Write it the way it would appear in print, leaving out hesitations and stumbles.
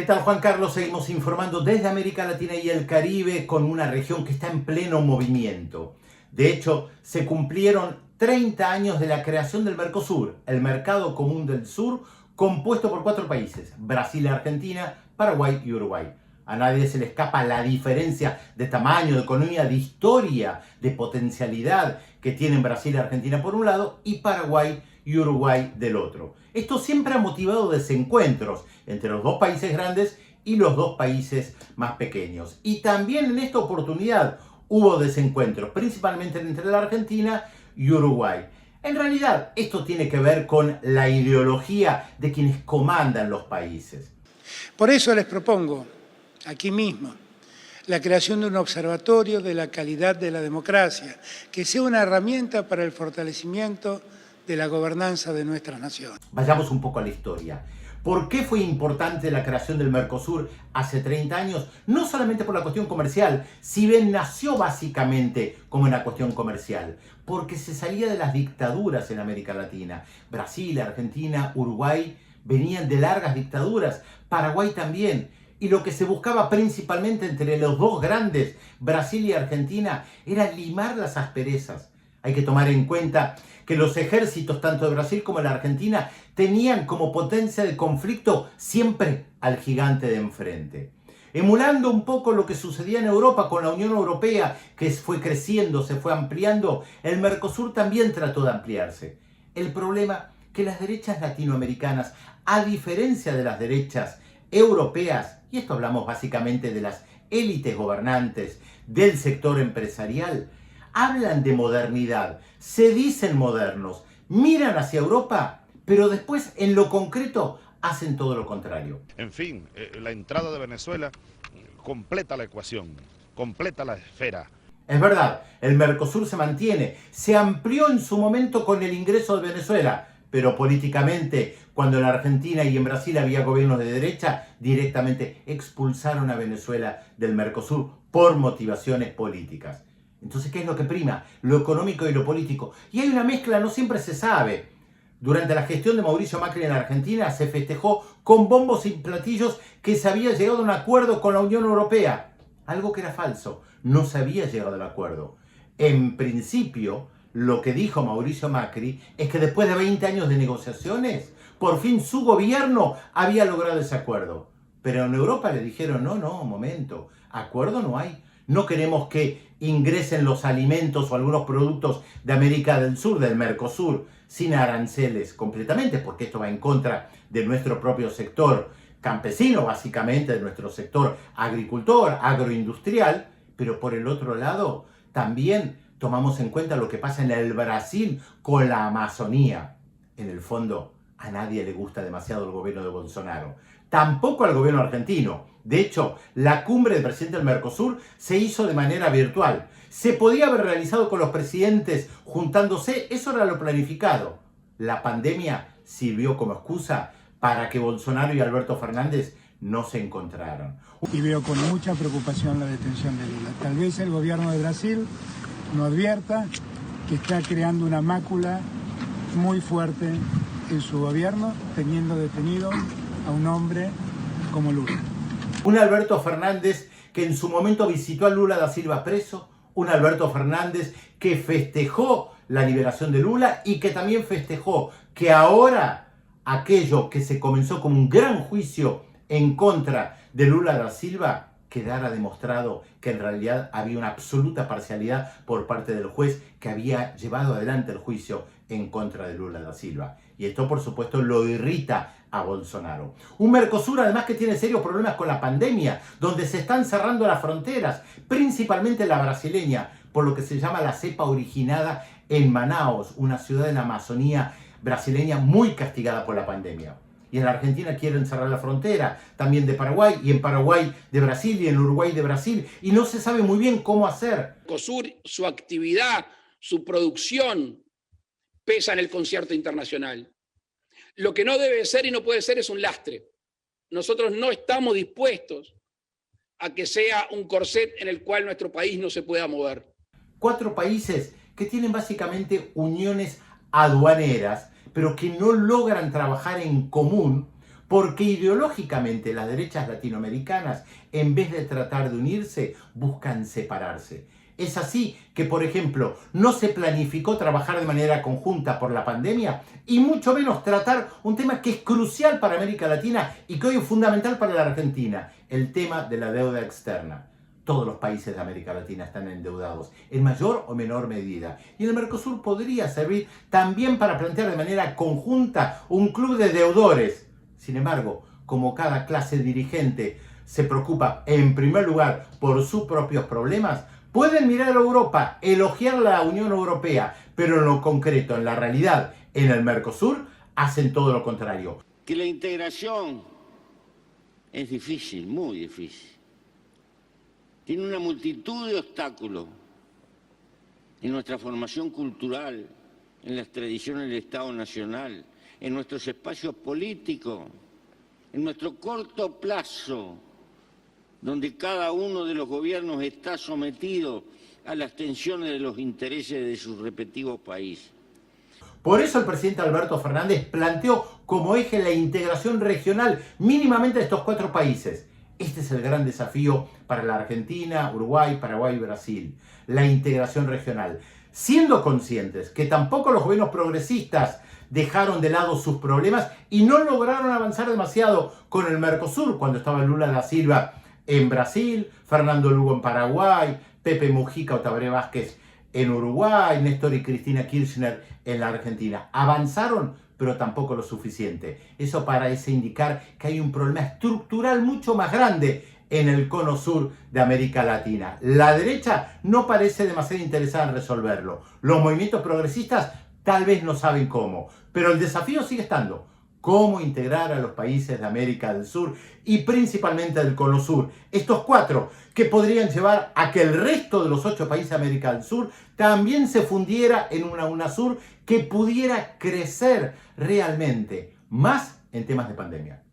tal, Juan Carlos? Seguimos informando desde América Latina y el Caribe con una región que está en pleno movimiento. De hecho, se cumplieron 30 años de la creación del Mercosur, el Mercado Común del Sur, compuesto por 4 países: Brasil, Argentina, Paraguay y Uruguay. A nadie se le escapa la diferencia de tamaño, de economía, de historia, de potencialidad que tienen Brasil y Argentina por un lado y Paraguay y Uruguay del otro. Esto siempre ha motivado desencuentros entre los dos países grandes y los dos países más pequeños. Y también en esta oportunidad hubo desencuentros, principalmente entre la Argentina y Uruguay. En realidad, esto tiene que ver con la ideología de quienes comandan los países. Por eso les propongo, aquí mismo, la creación de un observatorio de la calidad de la democracia, que sea una herramienta para el fortalecimiento de la gobernanza de nuestras naciones. Vayamos un poco a la historia. ¿Por qué fue importante la creación del Mercosur hace 30 años? No solamente por la cuestión comercial, si bien nació básicamente como una cuestión comercial, porque se salía de las dictaduras en América Latina. Brasil, Argentina, Uruguay venían de largas dictaduras, Paraguay también. Y lo que se buscaba principalmente entre los dos grandes, Brasil y Argentina, era limar las asperezas. Hay que tomar en cuenta que los ejércitos, tanto de Brasil como de la Argentina, tenían como potencia de conflicto siempre al gigante de enfrente. Emulando un poco lo que sucedía en Europa con la Unión Europea, que fue creciendo, se fue ampliando, el Mercosur también trató de ampliarse. El problema que las derechas latinoamericanas, a diferencia de las derechas europeas, y esto hablamos básicamente de las élites gobernantes, del sector empresarial, hablan de modernidad, se dicen modernos, miran hacia Europa, pero después en lo concreto hacen todo lo contrario. En fin, la entrada de Venezuela completa la ecuación, completa la esfera. Es verdad, el Mercosur se mantiene, se amplió en su momento con el ingreso de Venezuela, pero políticamente, cuando en Argentina y en Brasil había gobiernos de derecha, directamente expulsaron a Venezuela del Mercosur por motivaciones políticas. Entonces, ¿qué es lo que prima? Lo económico y lo político. Y hay una mezcla, no siempre se sabe. Durante la gestión de Mauricio Macri en Argentina se festejó con bombos y platillos que se había llegado a un acuerdo con la Unión Europea. Algo que era falso, no se había llegado al acuerdo. En principio, lo que dijo Mauricio Macri es que después de 20 años de negociaciones, por fin su gobierno había logrado ese acuerdo. Pero en Europa le dijeron, no, un momento, acuerdo no hay. No queremos que ingresen los alimentos o algunos productos de América del Sur, del Mercosur, sin aranceles completamente, porque esto va en contra de nuestro propio sector campesino, básicamente, de nuestro sector agricultor, agroindustrial, pero por el otro lado, también tomamos en cuenta lo que pasa en el Brasil con la Amazonía. En el fondo, a nadie le gusta demasiado el gobierno de Bolsonaro. Tampoco al gobierno argentino. De hecho, la cumbre del presidente del Mercosur se hizo de manera virtual. Se podía haber realizado con los presidentes juntándose, eso era lo planificado. La pandemia sirvió como excusa para que Bolsonaro y Alberto Fernández no se encontraran. Y veo con mucha preocupación la detención de Lula. Tal vez el gobierno de Brasil no advierta que está creando una mácula muy fuerte en su gobierno, teniendo detenido a un hombre como Lula. Un Alberto Fernández que en su momento visitó a Lula da Silva preso, un Alberto Fernández que festejó la liberación de Lula y que también festejó que ahora aquello que se comenzó como un gran juicio en contra de Lula da Silva quedara demostrado que en realidad había una absoluta parcialidad por parte del juez que había llevado adelante el juicio en contra de Lula da Silva. Y esto, por supuesto, lo irrita a Bolsonaro. Un Mercosur, además, que tiene serios problemas con la pandemia, donde se están cerrando las fronteras, principalmente la brasileña, por lo que se llama la cepa originada en Manaos, una ciudad en la Amazonía brasileña muy castigada por la pandemia. Y en la Argentina quieren cerrar la frontera, también de Paraguay, y en Paraguay de Brasil, y en Uruguay de Brasil, y no se sabe muy bien cómo hacer. Mercosur, su actividad, su producción, pesa en el concierto internacional. Lo que no debe ser y no puede ser es un lastre. Nosotros no estamos dispuestos a que sea un corset en el cual nuestro país no se pueda mover. 4 países que tienen básicamente uniones aduaneras, pero que no logran trabajar en común porque ideológicamente las derechas latinoamericanas, en vez de tratar de unirse, buscan separarse. Es así que, por ejemplo, no se planificó trabajar de manera conjunta por la pandemia y mucho menos tratar un tema que es crucial para América Latina y que hoy es fundamental para la Argentina, el tema de la deuda externa. Todos los países de América Latina están endeudados, en mayor o menor medida. Y el Mercosur podría servir también para plantear de manera conjunta un club de deudores. Sin embargo, como cada clase dirigente se preocupa en primer lugar por sus propios problemas, pueden mirar a Europa, elogiar la Unión Europea, pero en lo concreto, en la realidad, en el Mercosur, hacen todo lo contrario. Que la integración es difícil, muy difícil. Tiene una multitud de obstáculos en nuestra formación cultural, en las tradiciones del Estado Nacional, en nuestros espacios políticos, en nuestro corto plazo, donde cada uno de los gobiernos está sometido a las tensiones de los intereses de sus respectivos países. Por eso el presidente Alberto Fernández planteó como eje la integración regional mínimamente de estos 4 países. Este es el gran desafío para la Argentina, Uruguay, Paraguay y Brasil, la integración regional. Siendo conscientes que tampoco los gobiernos progresistas dejaron de lado sus problemas y no lograron avanzar demasiado con el Mercosur cuando estaba Lula da Silva en Brasil, Fernando Lugo en Paraguay, Pepe Mujica o Tabaré Vázquez en Uruguay, Néstor y Cristina Kirchner en la Argentina. Avanzaron, pero tampoco lo suficiente. Eso parece indicar que hay un problema estructural mucho más grande en el cono sur de América Latina. La derecha no parece demasiado interesada en resolverlo. Los movimientos progresistas tal vez no saben cómo, pero el desafío sigue estando. Cómo integrar a los países de América del Sur y principalmente del Cono Sur. Estos 4 que podrían llevar a que el resto de los 8 países de América del Sur también se fundiera en una UNASUR que pudiera crecer realmente, más en temas de pandemia.